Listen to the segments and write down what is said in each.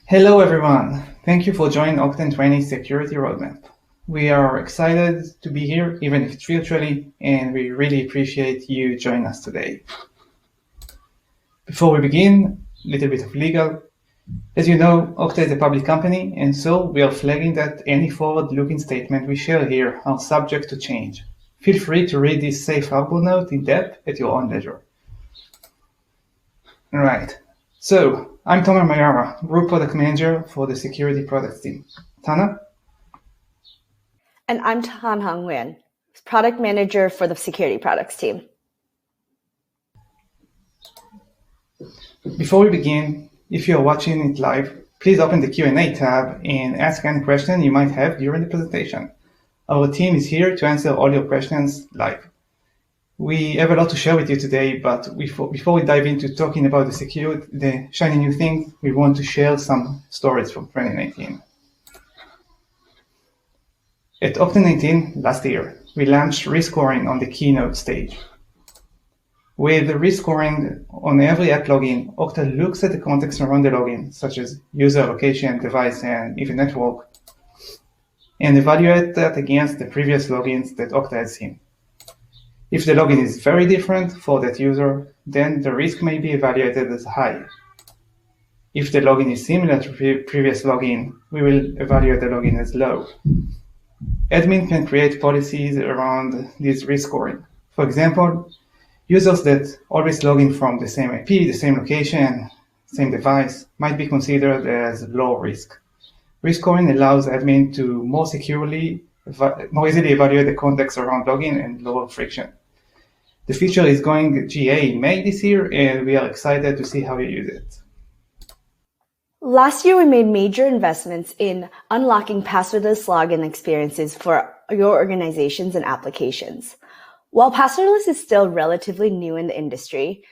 Hello, everyone. Thank you for joining Okta 20 Security Roadmap. We are excited to be here, even if it's virtually, and we really appreciate you joining us today. Before we begin, a little bit of legal. As you know, Okta is a public company, and so we are flagging that any forward-looking statement we share here are subject to change. Feel free to read this safe harbor note in depth at your own leisure. All right. So, I'm Mayara, Group Product Manager for the Security Products team. Tana? And I'm Thanh-Ha Nguyen, Product Manager for the Security Products team. Before we begin, if you are watching it live, please open the Q&A tab and ask any question you might have during the presentation. Our team is here to answer all your questions live. We have a lot to share with you today, but before we dive into talking about the shiny new things, we want to share some stories from 2019. At Okta 19 last year, we launched rescoring on the keynote stage. With the rescoring on every app login, Okta looks at the context around the login, such as user, location, device, and even network, and evaluate that against the previous logins that Okta has seen. If the login is very different for that user, then the risk may be evaluated as high. If the login is similar to previous login, we will evaluate the login as low. Admin can create policies around this risk scoring. For example, users that always log in from the same IP, the same location, same device might be considered as low risk. Risk scoring allows admin to more easily evaluate the context around login and lower friction. The feature is going GA in May this year, and we are excited to see how you use it. Last year, we made major investments in unlocking passwordless login experiences for your organizations and applications. While passwordless is still relatively new in the industry,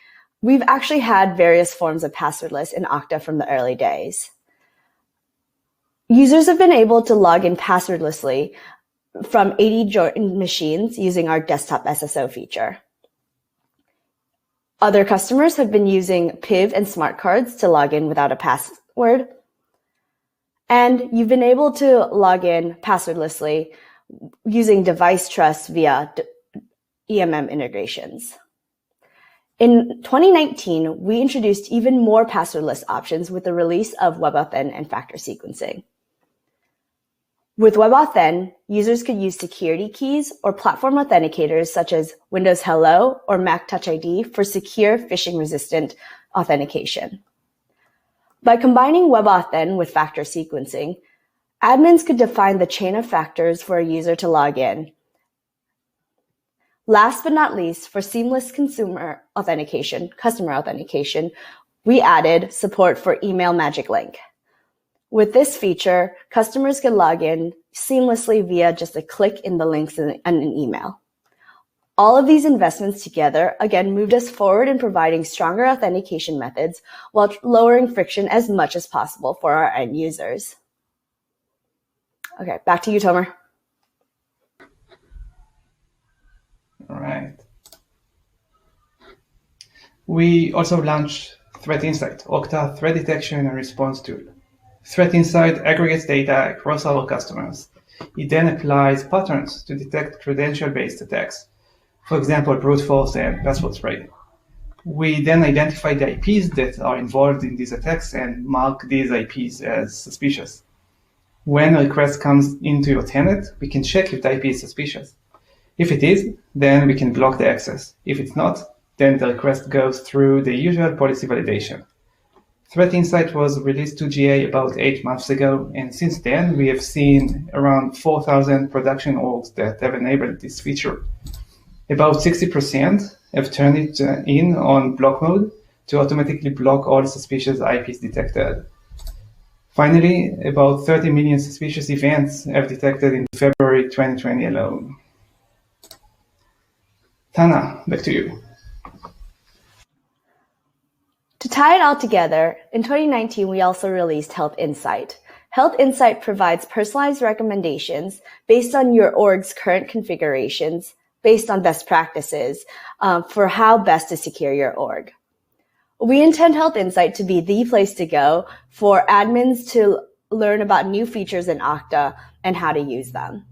we've actually had various forms of passwordless in Okta from the early days. Users have been able to log in passwordlessly from 80 joint machines using our desktop SSO feature. Other customers have been using PIV and smart cards to log in without a password. And you've been able to log in passwordlessly using device trust via EMM integrations. In 2019, we introduced even more passwordless options with the release of WebAuthn and factor sequencing. With WebAuthn, users could use security keys or platform authenticators such as Windows Hello or Mac Touch ID for secure phishing-resistant authentication. By combining WebAuthn with factor sequencing, admins could define the chain of factors for a user to log in. Last but not least, for seamless customer authentication, we added support for email magic link. With this feature, customers can log in seamlessly via just a click in the links in an email. All of these investments together, again, moved us forward in providing stronger authentication methods while lowering friction as much as possible for our end users. Okay, back to you, Tomer. All right. We also launched Threat Insight, Okta threat detection and response tool. Threat Insight aggregates data across our customers. It then applies patterns to detect credential-based attacks, for example, brute force and password spray. We then identify the IPs that are involved in these attacks and mark these IPs as suspicious. When a request comes into your tenant, we can check if the IP is suspicious. If it is, then we can block the access. If it's not, then the request goes through the usual policy validation. Threat Insight was released to GA about 8 months ago, and since then we have seen around 4,000 production orgs that have enabled this feature. About 60% have turned it in on block mode to automatically block all suspicious IPs detected. Finally, about 30 million suspicious events have detected in February 2020 alone. Tana, back to you. To tie it all together, in 2019, we also released Health Insight. Health Insight provides personalized recommendations based on your org's current configurations, based on best practices for how best to secure your org. We intend Health Insight to be the place to go for admins to learn about new features in Okta and how to use them.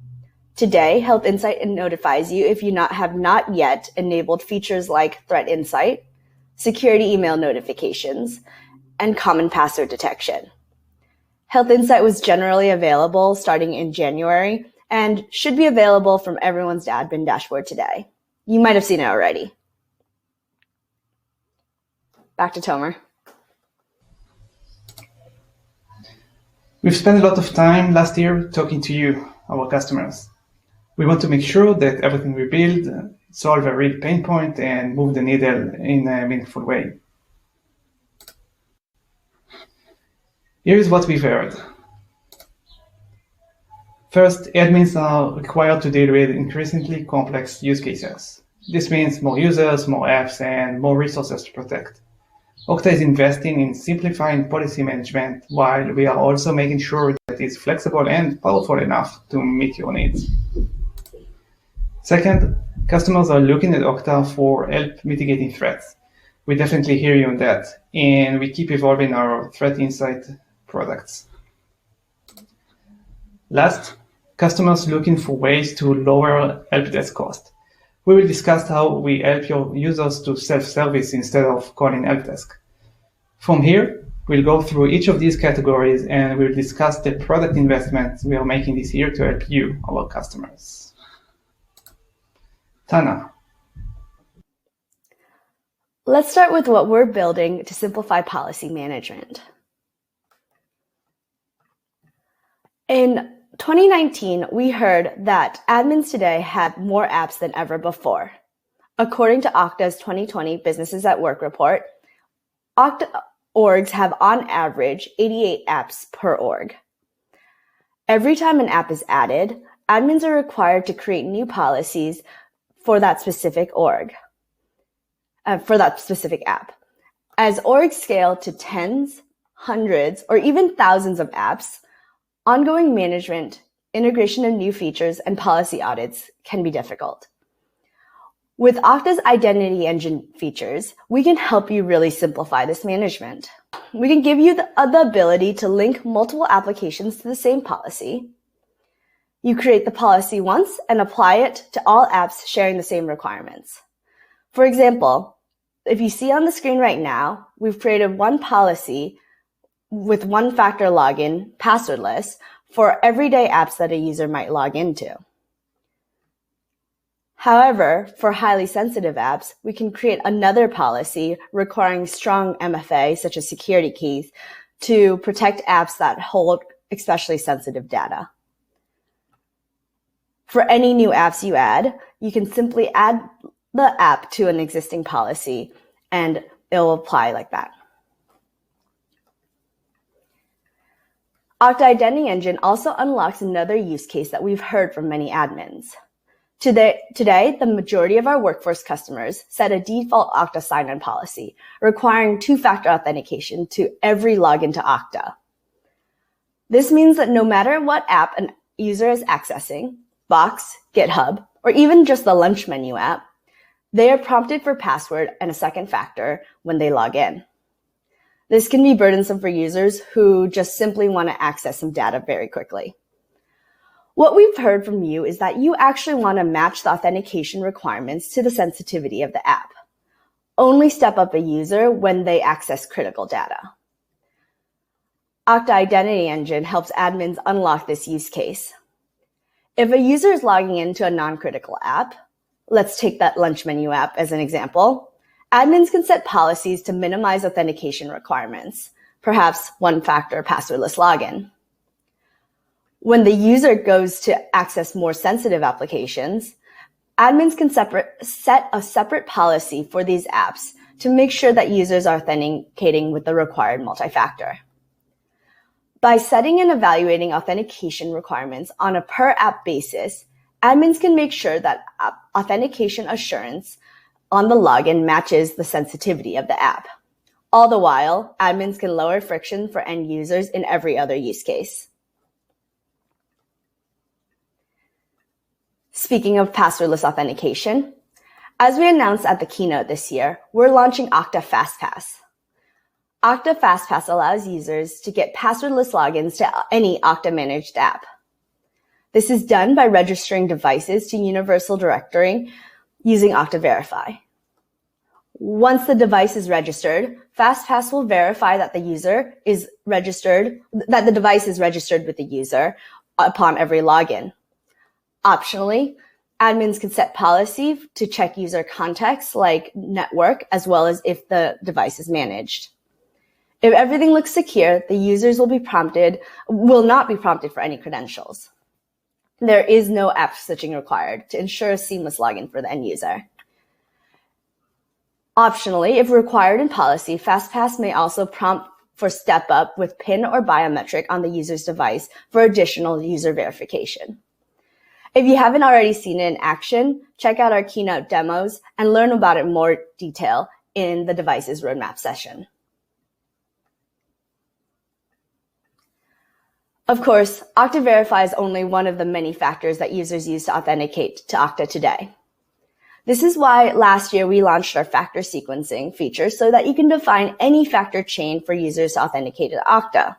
Today, Health Insight notifies you if you have not yet enabled features like Threat Insight, security email notifications, and common password detection. Health Insight was generally available starting in January and should be available from everyone's admin dashboard today. You might have seen it already. Back to Tomer. We've spent a lot of time last year talking to you, our customers. We want to make sure that everything we build solve a real pain point and move the needle in a meaningful way. Here is what we've heard. First, admins are required to deal with increasingly complex use cases. This means more users, more apps, and more resources to protect. Okta is investing in simplifying policy management while we are also making sure that it's flexible and powerful enough to meet your needs. Second, customers are looking at Okta for help mitigating threats. We definitely hear you on that, and we keep evolving our Threat Insight products. Last, customers looking for ways to lower help desk cost. We will discuss how we help your users to self-service instead of calling help desk. From here, we'll go through each of these categories and we'll discuss the product investments we are making this year to help you, our customers. Tana. Let's start with what we're building to simplify policy management. In 2019, we heard that admins today have more apps than ever before. According to Okta's 2020 Businesses at Work report, Okta orgs have on average 88 apps per org. Every time an app is added, admins are required to create new policies for that specific app. As orgs scale to tens, hundreds, or even thousands of apps, ongoing management, integration of new features, and policy audits can be difficult. With Okta's Identity Engine features, we can help you really simplify this management. We can give you the ability to link multiple applications to the same policy. You create the policy once and apply it to all apps sharing the same requirements. For example, if you see on the screen right now, we've created one policy with one-factor login, passwordless, for everyday apps that a user might log into. However, for highly sensitive apps, we can create another policy requiring strong MFA, such as security keys, to protect apps that hold especially sensitive data. For any new apps you add, you can simply add the app to an existing policy and it will apply like that. Okta Identity Engine also unlocks another use case that we've heard from many admins. Today, the majority of our workforce customers set a default Okta sign-in policy requiring two-factor authentication to every login to Okta. This means that no matter what app an user is accessing, Box, GitHub, or even just the lunch menu app, they are prompted for password and a second factor when they log in. This can be burdensome for users who just simply want to access some data very quickly. What we've heard from you is that you actually want to match the authentication requirements to the sensitivity of the app. Only step up a user when they access critical data. Okta Identity Engine helps admins unlock this use case. If a user is logging into a non-critical app, let's take that lunch menu app as an example, admins can set policies to minimize authentication requirements, perhaps one-factor passwordless login. When the user goes to access more sensitive applications, admins can set a separate policy for these apps to make sure that users are authenticating with the required multi-factor. By setting and evaluating authentication requirements on a per-app basis, admins can make sure that authentication assurance on the login matches the sensitivity of the app. All the while, admins can lower friction for end users in every other use case. Speaking of passwordless authentication, as we announced at the keynote this year, we're launching Okta FastPass. Okta FastPass allows users to get passwordless logins to any Okta managed app. This is done by registering devices to Universal Directory using Okta Verify. Once the device is registered, FastPass will verify that the device is registered with the user upon every login. Optionally, admins can set policy to check user context like network, as well as if the device is managed. If everything looks secure, the users will not be prompted for any credentials. There is no app switching required to ensure a seamless login for the end user. Optionally, if required in policy, FastPass may also prompt for step up with PIN or biometric on the user's device for additional user verification. If you haven't already seen it in action, check out our keynote demos and learn about it in more detail in the devices roadmap session. Of course, Okta Verify is only one of the many factors that users use to authenticate to Okta today. This is why last year we launched our factor sequencing feature so that you can define any factor chain for users to authenticate to Okta.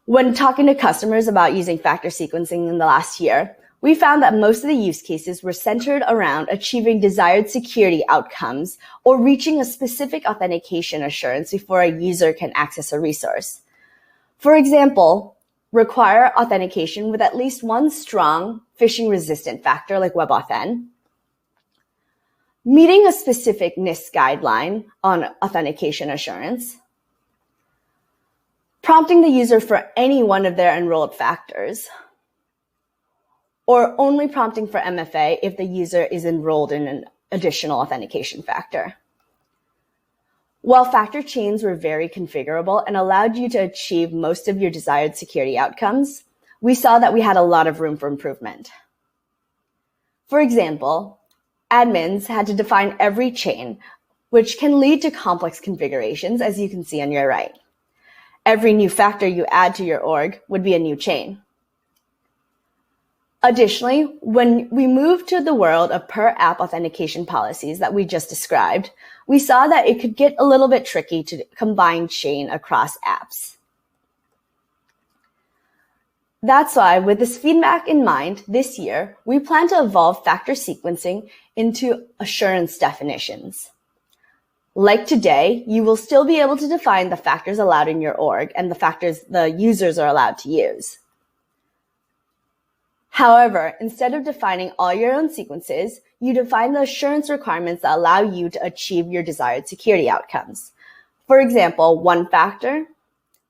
When talking to customers about using factor sequencing in the last year, we found that most of the use cases were centered around achieving desired security outcomes or reaching a specific authentication assurance before a user can access a resource. For example, require authentication with at least one strong phishing-resistant factor like WebAuthn, meeting a specific NIST guideline on authentication assurance, prompting the user for any one of their enrolled factors, or only prompting for MFA if the user is enrolled in an additional authentication factor. While factor chains were very configurable and allowed you to achieve most of your desired security outcomes, we saw that we had a lot of room for improvement. For example, admins had to define every chain, which can lead to complex configurations, as you can see on your right. Every new factor you add to your org would be a new chain. Additionally, when we moved to the world of per-app authentication policies that we just described, we saw that it could get a little bit tricky to combine chain across apps. That's why, with this feedback in mind, this year, we plan to evolve factor sequencing into assurance definitions. Like today, you will still be able to define the factors allowed in your org and the factors the users are allowed to use. However, instead of defining all your own sequences, you define the assurance requirements that allow you to achieve your desired security outcomes. For example, one factor,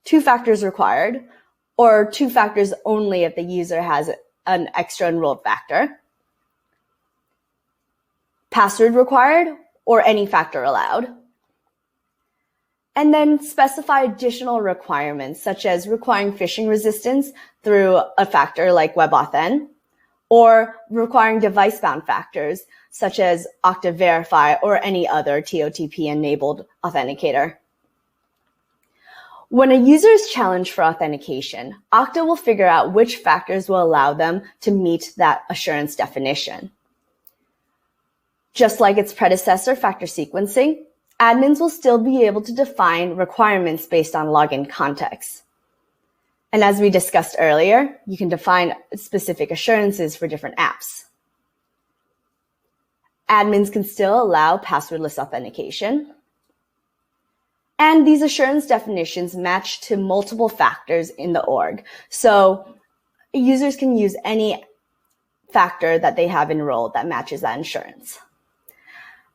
two factors required, or two factors only if the user has an extra enrolled factor, password required, or any factor allowed. And then specify additional requirements, such as requiring phishing resistance through a factor like WebAuthn, or requiring device-bound factors, such as Okta Verify or any other TOTP-enabled authenticator. When a user is challenged for authentication, Okta will figure out which factors will allow them to meet that assurance definition. Just like its predecessor, factor sequencing, admins will still be able to define requirements based on login context. And as we discussed earlier, you can define specific assurances for different apps. Admins can still allow passwordless authentication. And these assurance definitions match to multiple factors in the org. So users can use any factor that they have enrolled that matches that assurance.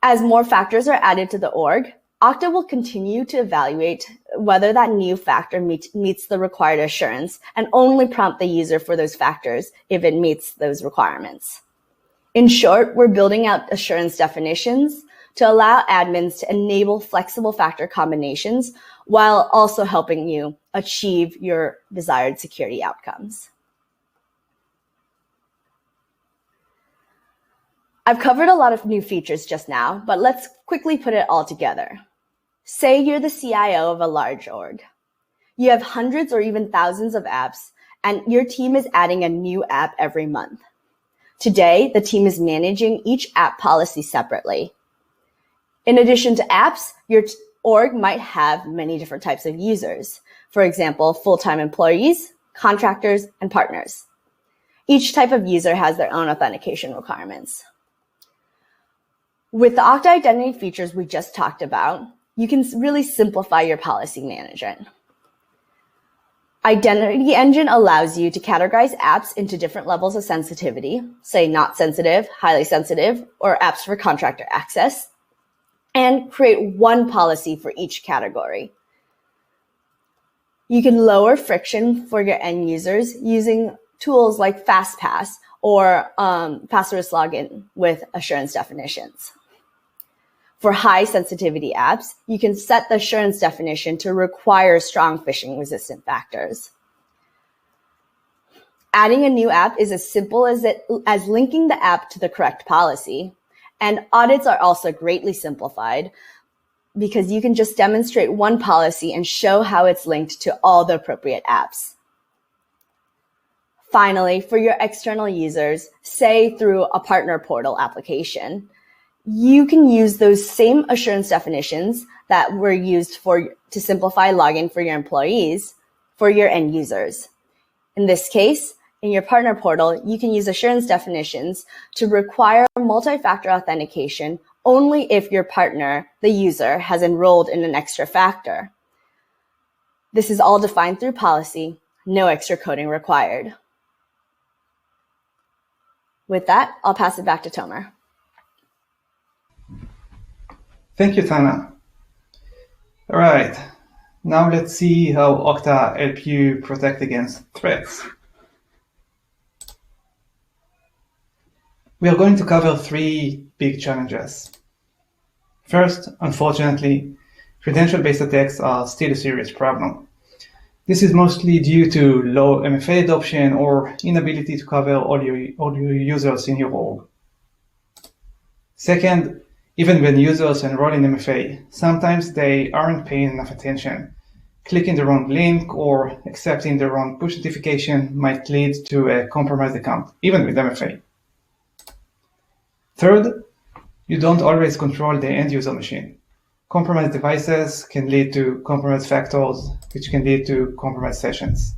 As more factors are added to the org, Okta will continue to evaluate whether that new factor meets the required assurance and only prompt the user for those factors if it meets those requirements. In short, we're building out assurance definitions to allow admins to enable flexible factor combinations while also helping you achieve your desired security outcomes. I've covered a lot of new features just now, but let's quickly put it all together. Say you're the CIO of a large org. You have hundreds or even thousands of apps, and your team is adding a new app every month. Today, the team is managing each app policy separately. In addition to apps, your org might have many different types of users. For example, full-time employees, contractors, and partners. Each type of user has their own authentication requirements. With the Okta identity features we just talked about, you can really simplify your policy management. Identity Engine allows you to categorize apps into different levels of sensitivity, say not sensitive, highly sensitive, or apps for contractor access, and create one policy for each category. You can lower friction for your end users using tools like FastPass or passwordless login with assurance definitions. For high sensitivity apps, you can set the assurance definition to require strong phishing resistant factors. Adding a new app is as simple as linking the app to the correct policy, and audits are also greatly simplified because you can just demonstrate one policy and show how it's linked to all the appropriate apps. Finally, for your external users, say through a partner portal application, you can use those same assurance definitions that were used to simplify login for your employees for your end users. In this case, in your partner portal, you can use assurance definitions to require multi-factor authentication only if your partner, the user, has enrolled in an extra factor. This is all defined through policy, no extra coding required. With that, I'll pass it back to Tomer. Thank you, Tana. All right, now let's see how Okta helps you protect against threats. We are going to cover three big challenges. First, unfortunately, credential-based attacks are still a serious problem. This is mostly due to low MFA adoption or inability to cover all your users in your org. Second, even when users enroll in MFA, sometimes they aren't paying enough attention. Clicking the wrong link or accepting the wrong push notification might lead to a compromised account, even with MFA. Third, you don't always control the end user machine. Compromised devices can lead to compromised factors, which can lead to compromised sessions.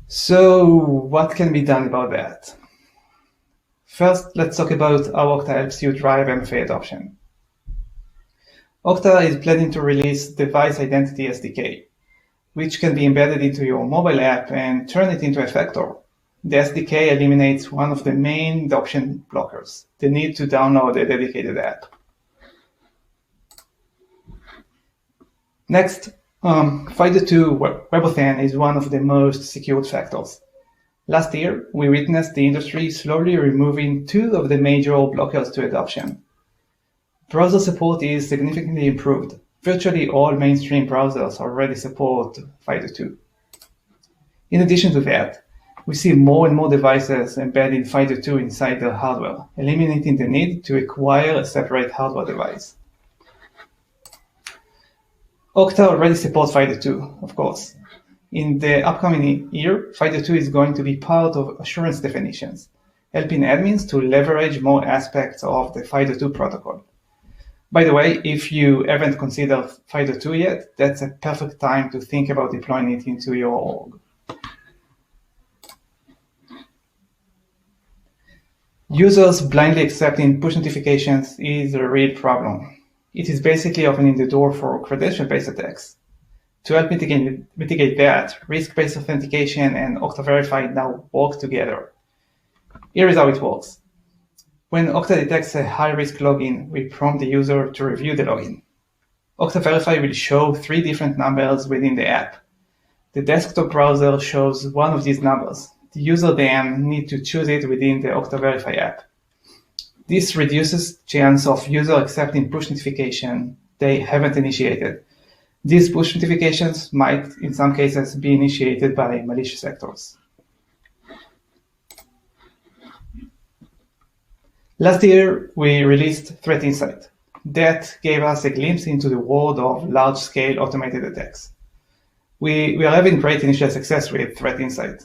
So what can be done about that? First, let's talk about how Okta helps you drive MFA adoption. Okta is planning to release Device Identity SDK, which can be embedded into your mobile app and turn it into a factor. The SDK eliminates one of the main adoption blockers, the need to download a dedicated app. Next, FIDO2 WebAuthn is one of the most secured factors. Last year, we witnessed the industry slowly removing two of the major blockers to adoption. Browser support is significantly improved. Virtually all mainstream browsers already support FIDO2. In addition to that, we see more and more devices embedding FIDO2 inside their hardware, eliminating the need to acquire a separate hardware device. Okta already supports FIDO2, of course. In the upcoming year, FIDO2 is going to be part of assurance definitions, helping admins to leverage more aspects of the FIDO2 protocol. By the way, if you haven't considered FIDO2 yet, that's a perfect time to think about deploying it into your org. Users blindly accepting push notifications is a real problem. It is basically opening the door for credential-based attacks. To help mitigate that, risk-based authentication and Okta Verify now work together. Here is how it works. When Okta detects a high-risk login, we prompt the user to review the login. Okta Verify will show three different numbers within the app. The desktop browser shows one of these numbers. The user then needs to choose it within the Okta Verify app. This reduces chance of user accepting push notification they haven't initiated. These push notifications might, in some cases, be initiated by malicious actors. Last year, we released Threat Insight. That gave us a glimpse into the world of large-scale automated attacks. We are having great initial success with Threat Insight,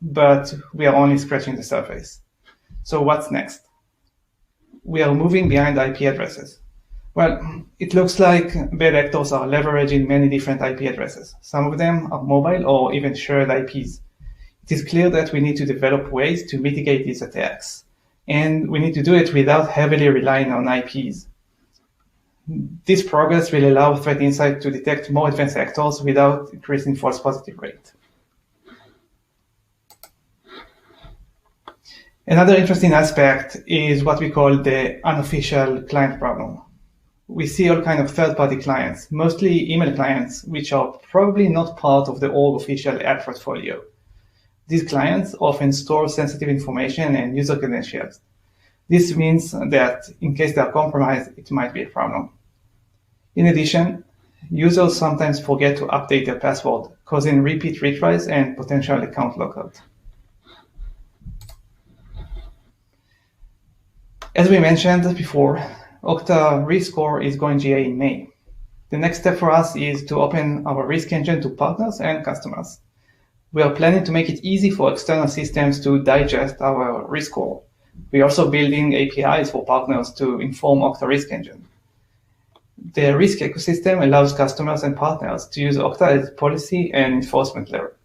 but we are only scratching the surface. So what's next? we are moving behind IP addresses. Well, it looks like bad actors are leveraging many different IP addresses. Some of them are mobile or even shared IPs. It is clear that we need to develop ways to mitigate these attacks, and we need to do it without heavily relying on IPs. This progress will allow Threat Insight to detect more advanced actors without increasing false positive rate. Another interesting aspect is what we call the unofficial client problem. We see all kinds of third-party clients, mostly email clients, which are probably not part of the org official app portfolio. These clients often store sensitive information and user credentials. This means that in case they are compromised, it might be a problem. In addition, users sometimes forget to update their password, causing repeat retries and potential account lockout. As we mentioned before, Okta Rescore is going GA in May. The next step for us is to open our risk engine to partners and customers. We are planning to make it easy for external systems to digest our risk score. We are also building APIs for partners to inform Okta Risk Engine. The risk ecosystem allows customers and partners to use Okta as policy and enforcement layer,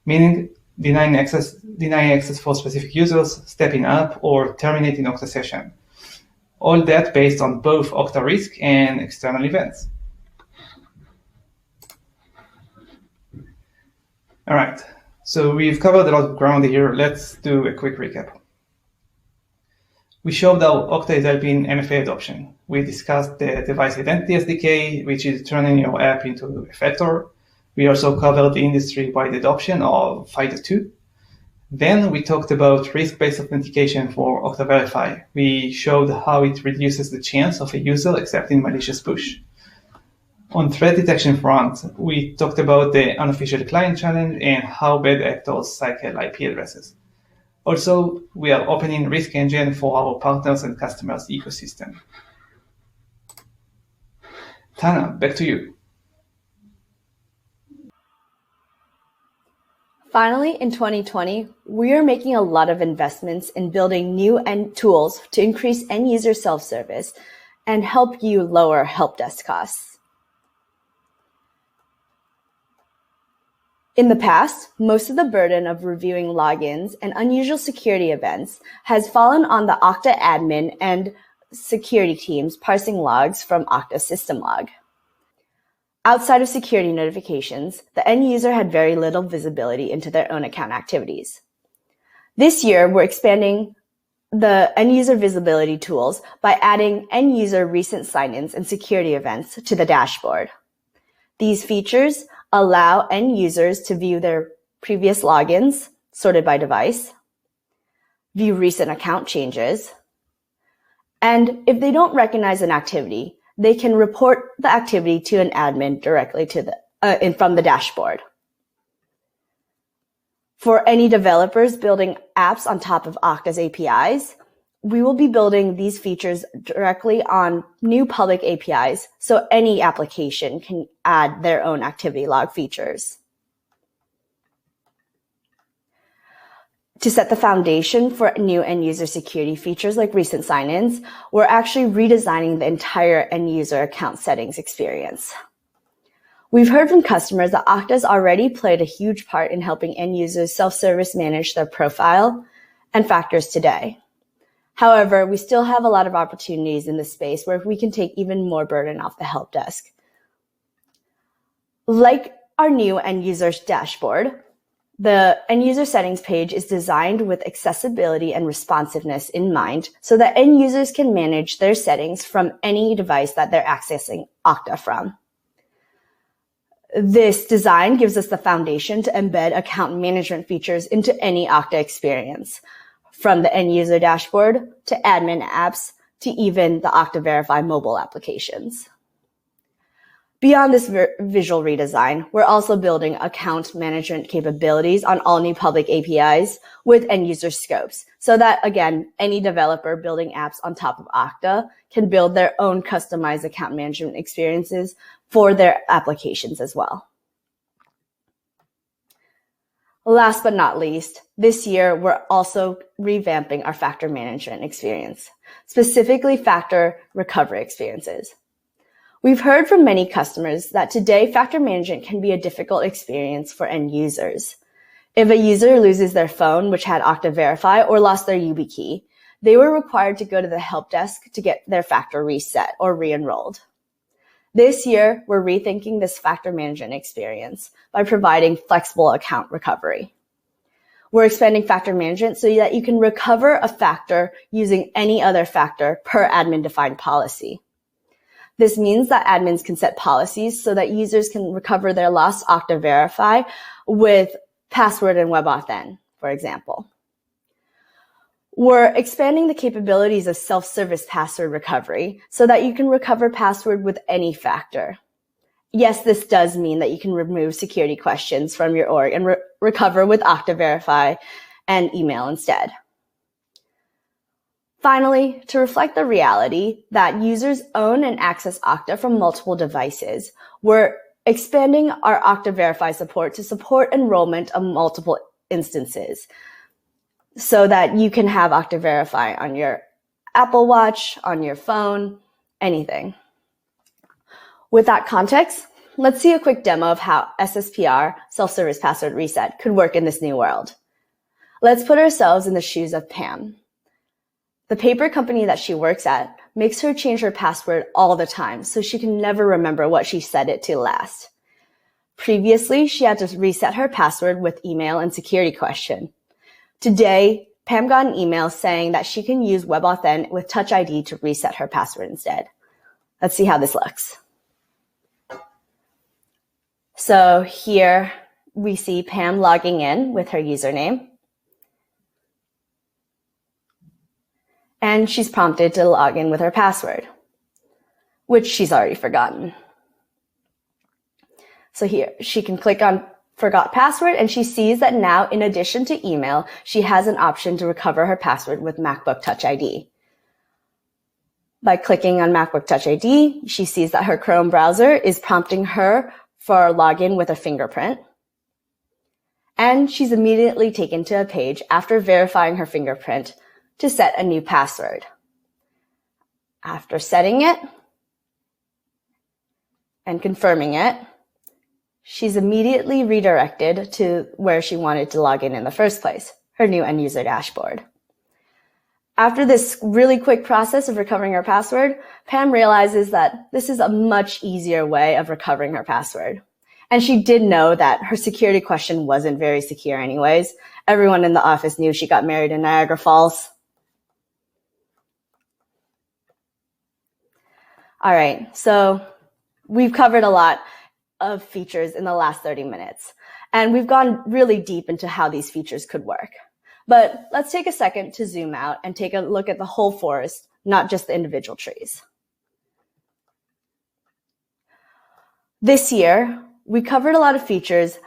meaning denying access for specific users, stepping up, or terminating Okta session. All that based on both Okta risk and external events. All right, so we've covered a lot of ground here. Let's do a quick recap. We showed how Okta is helping MFA adoption. We discussed the device identity SDK, which is turning your app into a factor. We also covered the industry-wide adoption of FIDO 2. Then we talked about risk-based authentication for Okta Verify. We showed how it reduces the chance of a user accepting malicious push. On threat detection front, we talked about the unofficial client challenge and how bad actors cycle IP addresses. Also, we are opening Risk Engine for our partners and customers' ecosystem. Tana, back to you. Finally, in 2020, we are making a lot of investments in building new tools to increase end-user self-service and help you lower help desk costs. In the past, most of the burden of reviewing logins and unusual security events has fallen on the Okta admin and security teams parsing logs from Okta system log. Outside of security notifications, the end user had very little visibility into their own account activities. This year, we're expanding the end user visibility tools by adding end user recent sign-ins and security events to the dashboard. These features allow end users to view their previous logins sorted by device, view recent account changes, and if they don't recognize an activity, they can report the activity to an admin directly to from the dashboard. For any developers building apps on top of Okta's APIs, we will be building these features directly on new public APIs so any application can add their own activity log features. To set the foundation for new end-user security features like recent sign-ins, we're actually redesigning the entire end-user account settings experience. We've heard from customers that Okta's already played a huge part in helping end-users self-service manage their profile and factors today. However, we still have a lot of opportunities in this space where we can take even more burden off the help desk. Like our new end user dashboard, the end user settings page is designed with accessibility and responsiveness in mind so that end users can manage their settings from any device that they're accessing Okta from. This design gives us the foundation to embed account management features into any Okta experience, from the end user dashboard to admin apps to even the Okta Verify mobile applications. Beyond this visual redesign, we're also building account management capabilities on all new public APIs with end user scopes so that, again, any developer building apps on top of Okta can build their own customized account management experiences for their applications as well. Last but not least, this year, we're also revamping our factor management experience, specifically factor recovery experiences. We've heard from many customers that today factor management can be a difficult experience for end users. If a user loses their phone, which had Okta Verify, or lost their YubiKey, they were required to go to the help desk to get their factor reset or re-enrolled. This year, we're rethinking this factor management experience by providing flexible account recovery. We're expanding factor management so that you can recover a factor using any other factor per admin-defined policy. This means that admins can set policies so that users can recover their lost Okta Verify with password and WebAuthn, for example. We're expanding the capabilities of self-service password recovery so that you can recover password with any factor. Yes, this does mean that you can remove security questions from your org and recover with Okta Verify and email instead. Finally, to reflect the reality that users own and access Okta from multiple devices, we're expanding our Okta Verify support to support enrollment of multiple instances, so that you can have Okta Verify on your Apple Watch, on your phone, anything. With that context, let's see a quick demo of how SSPR, self-service password reset, could work in this new world. Let's put ourselves in the shoes of Pam. The paper company that she works at makes her change her password all the time, so she can never remember what she set it to last. Previously, she had to reset her password with email and security question. Today, Pam got an email saying that she can use WebAuthn with Touch ID to reset her password instead. Let's see how this looks. So here we see Pam logging in with her username. And she's prompted to log in with her password, which she's already forgotten. So here she can click on Forgot Password, and she sees that now, in addition to email, she has an option to recover her password with MacBook Touch ID. By clicking on MacBook Touch ID, she sees that her Chrome browser is prompting her for a login with a fingerprint. And she's immediately taken to a page after verifying her fingerprint to set a new password. After setting it and confirming it, she's immediately redirected to where she wanted to log in the first place, her new end user dashboard. After this really quick process of recovering her password, Pam realizes that this is a much easier way of recovering her password. And she did know that her security question wasn't very secure anyways. Everyone in the office knew she got married in Niagara Falls. All right, so we've covered a lot of features in the last 30 minutes, and we've gone really deep into how these features could work. But let's take a second to zoom out and take a look at the whole forest, not just the individual trees. This year, we covered a lot of features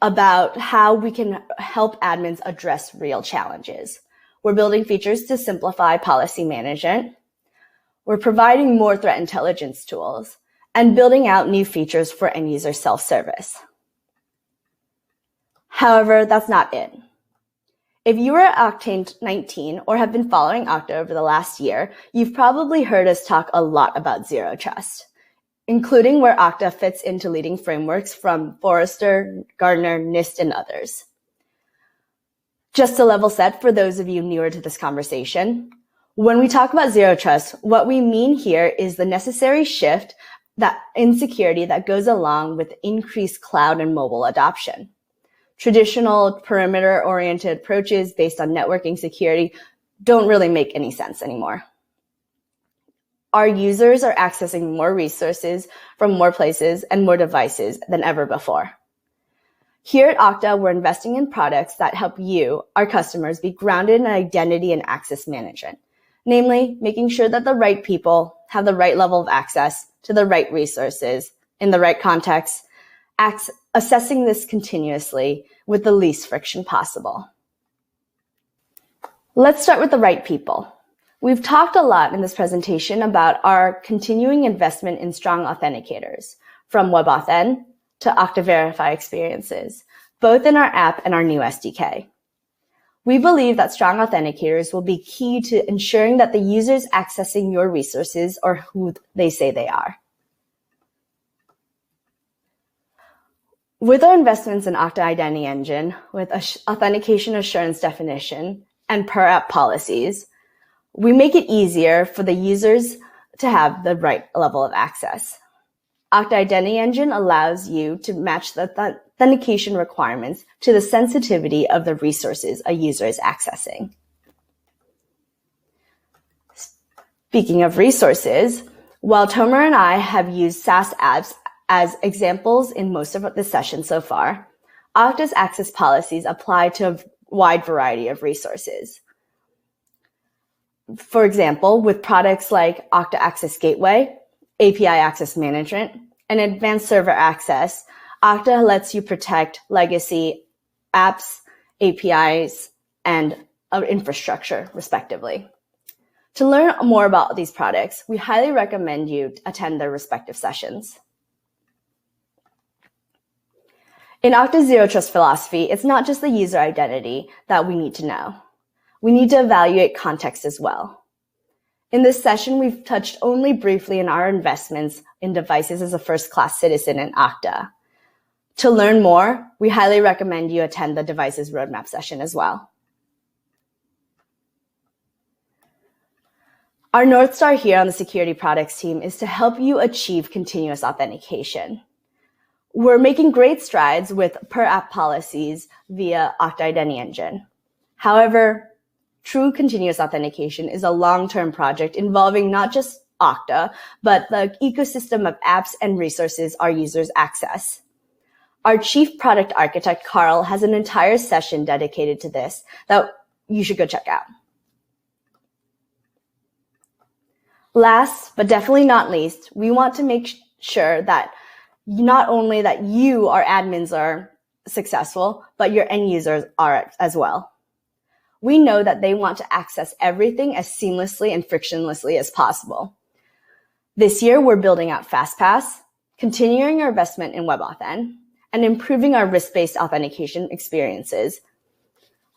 about how we can help admins address real challenges. We're building features to simplify policy management. We're providing more threat intelligence tools and building out new features for end user self-service. However, that's not it. If you were at Octane 19 or have been following Okta over the last year, you've probably heard us talk a lot about zero trust, including where Okta fits into leading frameworks from Forrester, Gartner, NIST, and others. Just to level set for those of you newer to this conversation, when we talk about zero trust, what we mean here is the necessary shift in security that goes along with increased cloud and mobile adoption. Traditional perimeter-oriented approaches based on networking security don't really make any sense anymore. Our users are accessing more resources from more places and more devices than ever before. Here at Okta, we're investing in products that help you, our customers, be grounded in identity and access management. Namely, making sure that the right people have the right level of access to the right resources in the right context, assessing this continuously with the least friction possible. Let's start with the right people. We've talked a lot in this presentation about our continuing investment in strong authenticators, from WebAuthn to Okta Verify experiences. both in our app and our new SDK. We believe that strong authenticators will be key to ensuring that the users accessing your resources are who they say they are. With our investments in Okta Identity Engine, with authentication assurance definition, and per app policies, we make it easier for the users to have the right level of access. Okta Identity Engine allows you to match the authentication requirements to the sensitivity of the resources a user is accessing. Speaking of resources, while Tomer and I have used SaaS apps as examples in most of the sessions so far, Okta's access policies apply to a wide variety of resources. For example, with products like Okta Access Gateway, API Access Management, and Advanced Server Access, Okta lets you protect legacy apps, APIs, and infrastructure, respectively. To learn more about these products, we highly recommend you attend their respective sessions. In Okta's Zero Trust philosophy, it's not just the user identity that we need to know. We need to evaluate context as well. In this session, we've touched only briefly on our investments in devices as a first-class citizen in Okta. To learn more, we highly recommend you attend the Devices Roadmap session as well. Our North Star here on the security products team is to help you achieve continuous authentication. We're making great strides with per-app policies via Okta Identity Engine. However, true continuous authentication is a long-term project involving not just Okta, but the ecosystem of apps and resources our users access. Our Chief Product Architect, Carl, has an entire session dedicated to this that you should go check out. Last, but definitely not least, we want to make sure that not only that you, our admins, are successful, but your end users are as well. We know that they want to access everything as seamlessly and frictionlessly as possible. This year, we're building out FastPass, continuing our investment in WebAuthn, and improving our risk-based authentication experiences.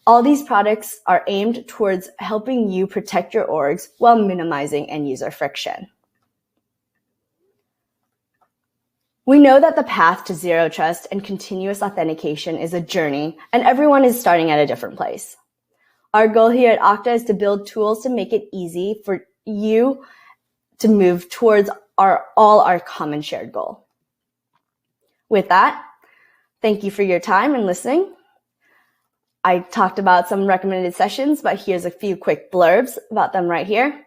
All these products are aimed towards helping you protect your orgs while minimizing end-user friction. We know that the path to zero trust and continuous authentication is a journey, and everyone is starting at a different place. Our goal here at Okta is to build tools to make it easy for you to move towards our common shared goal. With that, thank you for your time and listening. I talked about some recommended sessions, but here's a few quick blurbs about them right here.